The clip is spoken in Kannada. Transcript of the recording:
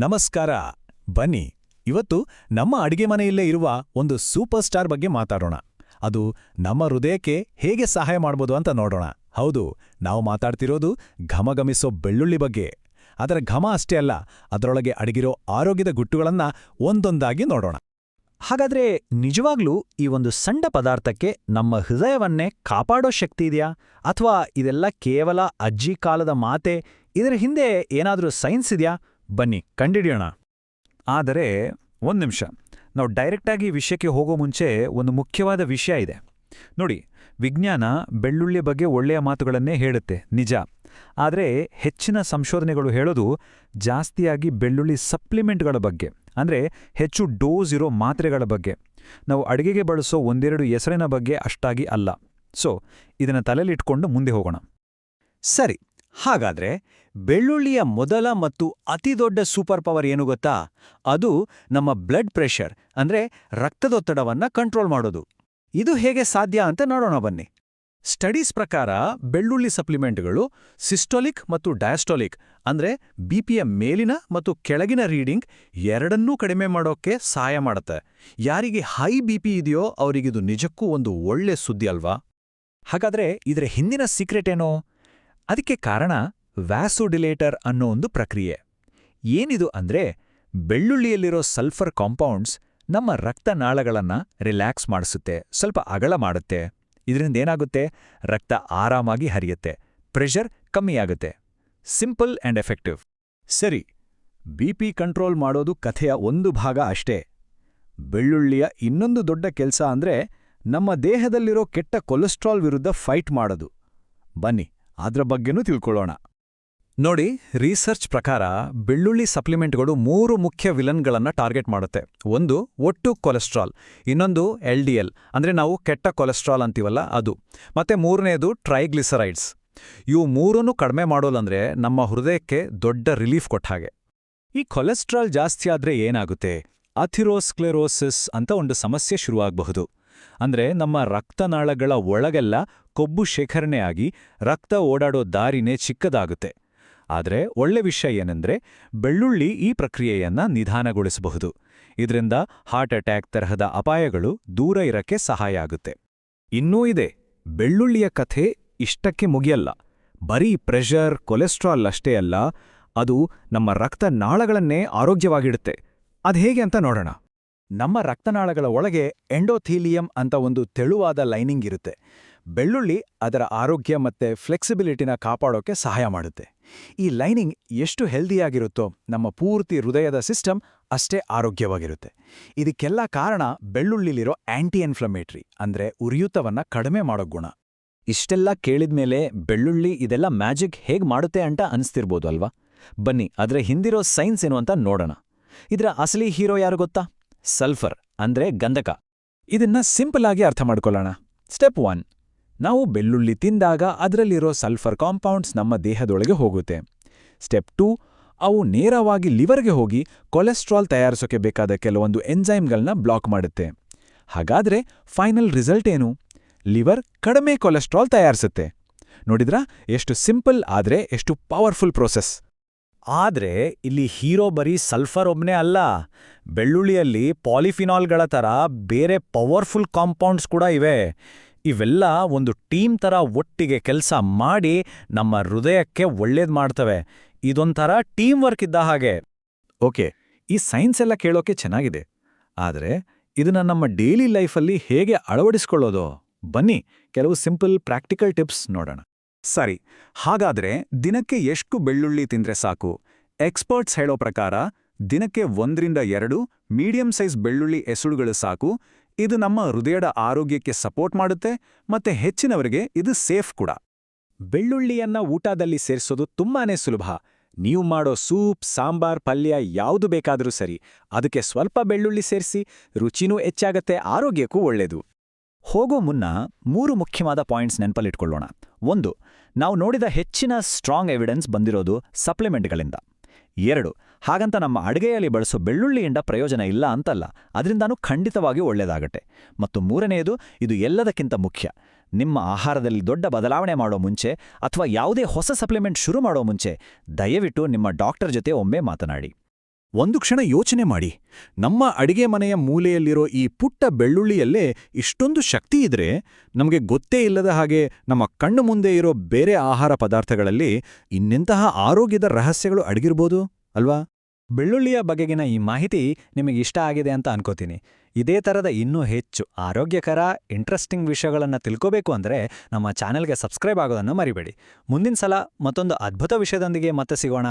ನಮಸ್ಕಾರ. ಬನ್ನಿ, ಇವತ್ತು ನಮ್ಮ ಅಡಿಗೆ ಮನೆಯಲ್ಲೇ ಇರುವ ಒಂದು ಸೂಪರ್ ಸ್ಟಾರ್ ಬಗ್ಗೆ ಮಾತಾಡೋಣ. ಅದು ನಮ್ಮ ಹೃದಯಕ್ಕೆ ಹೇಗೆ ಸಹಾಯ ಮಾಡ್ಬೋದು ಅಂತ ನೋಡೋಣ. ಹೌದು, ನಾವು ಮಾತಾಡ್ತಿರೋದು ಘಮಘಮಿಸೋ ಬೆಳ್ಳುಳ್ಳಿ ಬಗ್ಗೆ. ಅದರ ಘಮ ಅಷ್ಟೇ ಅಲ್ಲ, ಅದರೊಳಗೆ ಅಡಗಿರೋ ಆರೋಗ್ಯದ ಗುಟ್ಟುಗಳನ್ನ ಒಂದೊಂದಾಗಿ ನೋಡೋಣ. ಹಾಗಾದ್ರೆ ನಿಜವಾಗ್ಲೂ ಈ ಒಂದು ಸಣ್ಣ ಪದಾರ್ಥಕ್ಕೆ ನಮ್ಮ ಹೃದಯವನ್ನೇ ಕಾಪಾಡೋ ಶಕ್ತಿ ಇದೆಯಾ? ಅಥವಾ ಇದೆಲ್ಲ ಕೇವಲ ಅಜ್ಜಿ ಕಾಲದ ಮಾತೆ? ಇದರ ಹಿಂದೆ ಏನಾದ್ರೂ ಸೈನ್ಸ್ ಇದೆಯಾ? ಬನ್ನಿ ಕಂಡಿಡಿಯೋಣ. ಆದರೆ ಒಂದು ನಿಮಿಷ, ನಾವು ಡೈರೆಕ್ಟಾಗಿ ವಿಷಯಕ್ಕೆ ಹೋಗೋ ಮುಂಚೆ ಒಂದು ಮುಖ್ಯವಾದ ವಿಷಯ ಇದೆ ನೋಡಿ. ವಿಜ್ಞಾನ ಬೆಳ್ಳುಳ್ಳಿ ಬಗ್ಗೆ ಒಳ್ಳೆಯ ಮಾತುಗಳನ್ನೇ ಹೇಳುತ್ತೆ, ನಿಜ. ಆದರೆ ಹೆಚ್ಚಿನ ಸಂಶೋಧನೆಗಳು ಹೇಳೋದು ಜಾಸ್ತಿಯಾಗಿ ಬೆಳ್ಳುಳ್ಳಿ ಸಪ್ಲಿಮೆಂಟ್ಗಳ ಬಗ್ಗೆ, ಅಂದರೆ ಹೆಚ್ಚು ಡೋಸ್ ಇರೋ ಮಾತ್ರೆಗಳ ಬಗ್ಗೆ. ನಾವು ಅಡುಗೆಗೆ ಬಳಸೋ ಒಂದೆರಡು ಹೆಸರಿನ ಬಗ್ಗೆ ಅಷ್ಟಾಗಿ ಅಲ್ಲ. ಸೊ ಇದನ್ನು ತಲೆಯಲ್ಲಿಟ್ಕೊಂಡು ಮುಂದೆ ಹೋಗೋಣ. ಸರಿ, ಹಾಗಾದ್ರೆ ಬೆಳ್ಳುಳ್ಳಿಯ ಮೊದಲ ಮತ್ತು ಅತಿದೊಡ್ಡ ಸೂಪರ್ ಪವರ್ ಏನು ಗೊತ್ತಾ? ಅದು ನಮ್ಮ ಬ್ಲಡ್ ಪ್ರೆಷರ್, ಅಂದ್ರೆ ರಕ್ತದೊತ್ತಡವನ್ನ ಕಂಟ್ರೋಲ್ ಮಾಡೋದು. ಇದು ಹೇಗೆ ಸಾಧ್ಯ ಅಂತ ನೋಡೋಣ ಬನ್ನಿ. ಸ್ಟಡೀಸ್ ಪ್ರಕಾರ ಬೆಳ್ಳುಳ್ಳಿ ಸಪ್ಲಿಮೆಂಟ್ಗಳು ಸಿಸ್ಟೋಲಿಕ್ ಮತ್ತು ಡಯಾಸ್ಟೋಲಿಕ್, ಅಂದ್ರೆ ಬಿಪಿಯ ಮೇಲಿನ ಮತ್ತು ಕೆಳಗಿನ ರೀಡಿಂಗ್ ಎರಡನ್ನೂ ಕಡಿಮೆ ಮಾಡೋಕ್ಕೆ ಸಹಾಯ ಮಾಡುತ್ತೆ. ಯಾರಿಗೆ ಹೈ ಬಿಪಿ ಇದೆಯೋ ಅವರಿಗಿದು ನಿಜಕ್ಕೂ ಒಂದು ಒಳ್ಳೆ ಸುದ್ದಿ ಅಲ್ವಾ? ಹಾಗಾದ್ರೆ ಇದರ ಹಿಂದಿನ ಸೀಕ್ರೆಟ್ ಏನೋ? ಅದಕ್ಕೆ ಕಾರಣ ವ್ಯಾಸೋಡಿಲೇಟರ್ ಅನ್ನೋ ಒಂದು ಪ್ರಕ್ರಿಯೆ. ಏನಿದು ಅಂದ್ರೆ, ಬೆಳ್ಳುಳ್ಳಿಯಲ್ಲಿರೋ ಸಲ್ಫರ್ ಕಾಂಪೌಂಡ್ಸ್ ನಮ್ಮ ರಕ್ತನಾಳಗಳನ್ನ ರಿಲ್ಯಾಕ್ಸ್ ಮಾಡಿಸುತ್ತೆ, ಸ್ವಲ್ಪ ಅಗಲ ಮಾಡುತ್ತೆ. ಇದರಿಂದ ಏನಾಗುತ್ತೆ? ರಕ್ತ ಆರಾಮಾಗಿ ಹರಿಯುತ್ತೆ, ಪ್ರೆಷರ್ ಕಮ್ಮಿಯಾಗುತ್ತೆ. Simple and effective. ಸರಿ, ಬಿಪಿ ಕಂಟ್ರೋಲ್ ಮಾಡೋದು ಕಥೆಯ ಒಂದು ಭಾಗ ಅಷ್ಟೇ. ಬೆಳ್ಳುಳ್ಳಿಯ ಇನ್ನೊಂದು ದೊಡ್ಡ ಕೆಲಸ ಅಂದ್ರೆ ನಮ್ಮ ದೇಹದಲ್ಲಿರೋ ಕೆಟ್ಟ ಕೊಲೆಸ್ಟ್ರಾಲ್ ವಿರುದ್ಧ ಫೈಟ್ ಮಾಡೋದು. ಬನ್ನಿ ಅದ್ರ ಬಗ್ಗೆನೂ ತಿಳ್ಕೊಳ್ಳೋಣ. ನೋಡಿ, ರಿಸರ್ಚ್ ಪ್ರಕಾರ ಬೆಳ್ಳುಳ್ಳಿ ಸಪ್ಲಿಮೆಂಟ್ಗಳು 3 ಮುಖ್ಯ ವಿಲನ್ಗಳನ್ನ ಟಾರ್ಗೆಟ್ ಮಾಡುತ್ತೆ. ಒಂದು ಒಟ್ಟು ಕೊಲೆಸ್ಟ್ರಾಲ್, ಇನ್ನೊಂದು LDL ಅಂದ್ರೆ ನಾವು ಕೆಟ್ಟ ಕೊಲೆಸ್ಟ್ರಾಲ್ ಅಂತೀವಲ್ಲ ಅದು, ಮತ್ತೆ ಮೂರನೇದು ಟ್ರೈಗ್ಲಿಸರೈಡ್ಸ್. ಇವು ಮೂರನ್ನೂ ಕಡಿಮೆ ಮಾಡೋಲ್ಲಂದ್ರೆ ನಮ್ಮ ಹೃದಯಕ್ಕೆ ದೊಡ್ಡ ರಿಲೀಫ್ ಕೊಟ್ಟ ಹಾಗೆ. ಈ ಕೊಲೆಸ್ಟ್ರಾಲ್ ಜಾಸ್ತಿ ಆದ್ರೆ ಏನಾಗುತ್ತೆ? ಅಥಿರೋಸ್ಕ್ಲೆರೋಸಿಸ್ ಅಂತ ಒಂದು ಸಮಸ್ಯೆ ಶುರುವಾಗಬಹುದು. ಅಂದ್ರೆ ನಮ್ಮ ರಕ್ತನಾಳಗಳ ಒಳಗೆಲ್ಲ ಕೊಬ್ಬು ಶೇಖರಣೆ ಆಗಿ ರಕ್ತ ಓಡಾಡೋ ದಾರಿನೇ ಚಿಕ್ಕದಾಗುತ್ತೆ. ಆದರೆ ಒಳ್ಳೆ ವಿಷಯ ಏನೆಂದ್ರೆ, ಬೆಳ್ಳುಳ್ಳಿ ಈ ಪ್ರಕ್ರಿಯೆಯನ್ನ ನಿಧಾನಗೊಳಿಸಬಹುದು. ಇದರಿಂದ ಹಾರ್ಟ್ ಅಟ್ಯಾಕ್ ತರಹದ ಅಪಾಯಗಳು ದೂರ ಇರಕ್ಕೆ ಸಹಾಯ ಆಗುತ್ತೆ. ಇನ್ನೂ ಇದೆ, ಬೆಳ್ಳುಳ್ಳಿಯ ಕಥೆ ಇಷ್ಟಕ್ಕೆ ಮುಗಿಯಲ್ಲ. ಬರೀ ಪ್ರೆಷರ್, ಕೊಲೆಸ್ಟ್ರಾಲ್ ಅಷ್ಟೇ ಅಲ್ಲ, ಅದು ನಮ್ಮ ರಕ್ತನಾಳಗಳನ್ನೇ ಆರೋಗ್ಯವಾಗಿಡುತ್ತೆ. ಅದ್ಹೇಗೆ ಅಂತ ನೋಡೋಣ. ನಮ್ಮ ರಕ್ತನಾಳಗಳ ಒಳಗೆ ಎಂಡೋಥೀಲಿಯಂ ಅಂತ ಒಂದು ತೆಳುವಾದ ಲೈನಿಂಗ್ ಇರುತ್ತೆ. ಬೆಳ್ಳುಳ್ಳಿ ಅದರ ಆರೋಗ್ಯ ಮತ್ತೆ ಫ್ಲೆಕ್ಸಿಬಿಲಿಟಿನ ಕಾಪಾಡೋಕೆ ಸಹಾಯ ಮಾಡುತ್ತೆ. ಈ ಲೈನಿಂಗ್ ಎಷ್ಟು ಹೆಲ್ದಿಯಾಗಿರುತ್ತೋ ನಮ್ಮ ಪೂರ್ತಿ ಹೃದಯದ ಸಿಸ್ಟಮ್ ಅಷ್ಟೇ ಆರೋಗ್ಯವಾಗಿರುತ್ತೆ. ಇದಕ್ಕೆಲ್ಲ ಕಾರಣ ಬೆಳ್ಳುಳ್ಳಿಲಿರೋ ಆಂಟಿ ಇನ್ಫ್ಲಮೇಟರಿ, ಅಂದ್ರೆ ಉರಿಯೂತವನ್ನ ಕಡಿಮೆ ಮಾಡೋ ಗುಣ. ಇಷ್ಟೆಲ್ಲ ಕೇಳಿದ್ಮೇಲೆ ಬೆಳ್ಳುಳ್ಳಿ ಇದೆಲ್ಲ ಮ್ಯಾಜಿಕ್ ಹೇಗ್ ಮಾಡುತ್ತೆ ಅಂತ ಅನಿಸ್ತಿರ್ಬೋದು ಅಲ್ವಾ? ಬನ್ನಿ ಅದರ ಹಿಂದಿರೋ ಸೈನ್ಸ್ ಏನು ಅಂತ ನೋಡೋಣ. ಇದರ ಅಸಲಿ ಹೀರೋ ಯಾರು ಗೊತ್ತಾ? ಸಲ್ಫರ್, ಅಂದ್ರೆ ಗಂಧಕ. ಇದನ್ನ ಸಿಂಪಲ್ ಆಗಿ ಅರ್ಥ ಮಾಡ್ಕೊಳ್ಳೋಣ. ಸ್ಟೆಪ್ 1, ನಾವು ಬೆಳ್ಳುಳ್ಳಿ ತಿಂದಾಗ ಅದರಲ್ಲಿರೋ ಸಲ್ಫರ್ ಕಾಂಪೌಂಡ್ಸ್ ನಮ್ಮ ದೇಹದೊಳಗೆ ಹೋಗುತ್ತೆ. ಸ್ಟೆಪ್ 2, ಅವು ನೇರವಾಗಿ ಲಿವರ್ಗೆ ಹೋಗಿ ಕೊಲೆಸ್ಟ್ರಾಲ್ ತಯಾರಿಸೋಕೆ ಬೇಕಾದ ಕೆಲವೊಂದು ಎಂಜೈಮ್ಗಳನ್ನ ಬ್ಲಾಕ್ ಮಾಡುತ್ತೆ. ಹಾಗಾದ್ರೆ ಫೈನಲ್ ರಿಸಲ್ಟ್ ಏನು? ಲಿವರ್ ಕಡಿಮೆ ಕೊಲೆಸ್ಟ್ರಾಲ್ ತಯಾರಿಸುತ್ತೆ. ನೋಡಿದ್ರಾ, ಎಷ್ಟು ಸಿಂಪಲ್ ಆದ್ರೆ ಎಷ್ಟು ಪವರ್ಫುಲ್ ಪ್ರೋಸೆಸ್. ಆದ್ರೆ ಇಲ್ಲಿ ಹೀರೋ ಬರೀ ಸಲ್ಫರ್ ಒಬ್ನೇ ಅಲ್ಲ. ಬೆಳ್ಳುಳ್ಳಿಯಲ್ಲಿ ಪಾಲಿಫಿನಾಲ್ಗಳ ಥರ ಬೇರೆ ಪವರ್ಫುಲ್ ಕಾಂಪೌಂಡ್ಸ್ ಕೂಡ ಇವೆ. ಇವೆಲ್ಲ ಒಂದು ಟೀಮ್ ಥರ ಒಟ್ಟಿಗೆ ಕೆಲಸ ಮಾಡಿ ನಮ್ಮ ಹೃದಯಕ್ಕೆ ಒಳ್ಳೇದ್ ಮಾಡ್ತವೆ. ಇದೊಂಥರ ಟೀಮ್ ವರ್ಕ್ ಇದ್ದ ಹಾಗೆ. ಓಕೆ, ಈ ಸೈನ್ಸ್ ಎಲ್ಲ ಕೇಳೋಕೆ ಚೆನ್ನಾಗಿದೆ. ಆದರೆ ಇದನ್ನ ನಮ್ಮ ಡೈಲಿ ಲೈಫಲ್ಲಿ ಹೇಗೆ ಅಳವಡಿಸ್ಕೊಳ್ಳೋದು? ಬನ್ನಿ ಕೆಲವು ಸಿಂಪಲ್ ಪ್ರಾಕ್ಟಿಕಲ್ ಟಿಪ್ಸ್ ನೋಡೋಣ. ಸರಿ, ಹಾಗಾದ್ರೆ ದಿನಕ್ಕೆ ಎಷ್ಟು ಬೆಳ್ಳುಳ್ಳಿ ತಿಂದ್ರೆ ಸಾಕು? ಎಕ್ಸ್ಪರ್ಟ್ಸ್ ಹೇಳೋ ಪ್ರಕಾರ ದಿನಕ್ಕೆ 1-2 ಮೀಡಿಯಂ ಸೈಜ್ ಬೆಳ್ಳುಳ್ಳಿ ಎಸಳುಗಳು ಸಾಕು. ಇದು ನಮ್ಮ ಹೃದಯದ ಆರೋಗ್ಯಕ್ಕೆ ಸಪೋರ್ಟ್ ಮಾಡುತ್ತೆ, ಮತ್ತೆ ಹೆಚ್ಚಿನವರಿಗೆ ಇದು ಸೇಫ್ ಕೂಡ. ಬೆಳ್ಳುಳ್ಳಿಯನ್ನ ಊಟದಲ್ಲಿ ಸೇರಿಸೋದು ತುಂಬಾನೇ ಸುಲಭ. ನೀವು ಮಾಡೋ ಸೂಪ್, ಸಾಂಬಾರ್, ಪಲ್ಯ ಯಾವುದು ಬೇಕಾದರೂ ಸರಿ, ಅದಕ್ಕೆ ಸ್ವಲ್ಪ ಬೆಳ್ಳುಳ್ಳಿ ಸೇರಿಸಿ, ರುಚಿನೂ ಹೆಚ್ಚಾಗತ್ತೆ, ಆರೋಗ್ಯಕ್ಕೂ ಒಳ್ಳೆಯದು. ಹೋಗೋ ಮುನ್ನ 3 ಮುಖ್ಯವಾದ ಪಾಯಿಂಟ್ಸ್ ನೆನಪಲ್ಲಿಟ್ಕೊಳ್ಳೋಣ. 1, ನಾವು ನೋಡಿದ ಹೆಚ್ಚಿನ ಸ್ಟ್ರಾಂಗ್ ಎವಿಡೆನ್ಸ್ ಬಂದಿರೋದು ಸಪ್ಲಿಮೆಂಟ್ಗಳಿಂದ. 2, ಹಾಗಂತ ನಮ್ಮ ಅಡುಗೆಯಲ್ಲಿ ಬಳಸೋ ಬೆಳ್ಳುಳ್ಳಿಯಿಂದ ಪ್ರಯೋಜನ ಇಲ್ಲ ಅಂತಲ್ಲ, ಅದರಿಂದಾನೂ ಖಂಡಿತವಾಗಿ ಒಳ್ಳೆಯದಾಗತ್ತೆ. ಮತ್ತು 3ನೇದು, ಇದು ಎಲ್ಲದಕ್ಕಿಂತ ಮುಖ್ಯ, ನಿಮ್ಮ ಆಹಾರದಲ್ಲಿ ದೊಡ್ಡ ಬದಲಾವಣೆ ಮಾಡೋ ಮುಂಚೆ ಅಥವಾ ಯಾವುದೇ ಹೊಸ ಸಪ್ಲಿಮೆಂಟ್ ಶುರು ಮಾಡೋ ಮುಂಚೆ ದಯವಿಟ್ಟು ನಿಮ್ಮ ಡಾಕ್ಟರ್ ಜೊತೆ ಒಮ್ಮೆ ಮಾತನಾಡಿ. ಒಂದು ಕ್ಷಣ ಯೋಚನೆ ಮಾಡಿ, ನಮ್ಮ ಅಡಿಗೆ ಮನೆಯ ಮೂಲೆಯಲ್ಲಿರೋ ಈ ಪುಟ್ಟ ಬೆಳ್ಳುಳ್ಳಿಯಲ್ಲೇ ಇಷ್ಟೊಂದು ಶಕ್ತಿ ಇದ್ರೆ ನಮಗೆ ಗೊತ್ತೇ ಇಲ್ಲದ ಹಾಗೆ ನಮ್ಮ ಕಣ್ಣು ಮುಂದೆ ಇರೋ ಬೇರೆ ಆಹಾರ ಪದಾರ್ಥಗಳಲ್ಲಿ ಇನ್ನೆಂತಹ ಆರೋಗ್ಯದ ರಹಸ್ಯಗಳು ಅಡಗಿರ್ಬೋದು ಅಲ್ವಾ? ಬೆಳ್ಳುಳ್ಳಿಯ ಬಗೆಗಿನ ಈ ಮಾಹಿತಿ ನಿಮಗೆ ಇಷ್ಟ ಆಗಿದೆ ಅಂತ ಅನ್ಕೋತೀನಿ. ಇದೇ ಥರದ ಇನ್ನೂ ಹೆಚ್ಚು ಆರೋಗ್ಯಕರ ಇಂಟ್ರೆಸ್ಟಿಂಗ್ ವಿಷಯಗಳನ್ನು ತಿಳ್ಕೋಬೇಕು ಅಂದರೆ ನಮ್ಮ ಚಾನೆಲ್ಗೆ ಸಬ್ಸ್ಕ್ರೈಬ್ ಆಗೋದನ್ನು ಮರಿಬೇಡಿ. ಮುಂದಿನ ಸಲ ಮತ್ತೊಂದು ಅದ್ಭುತ ವಿಷಯದೊಂದಿಗೆ ಮತ್ತೆ ಸಿಗೋಣ.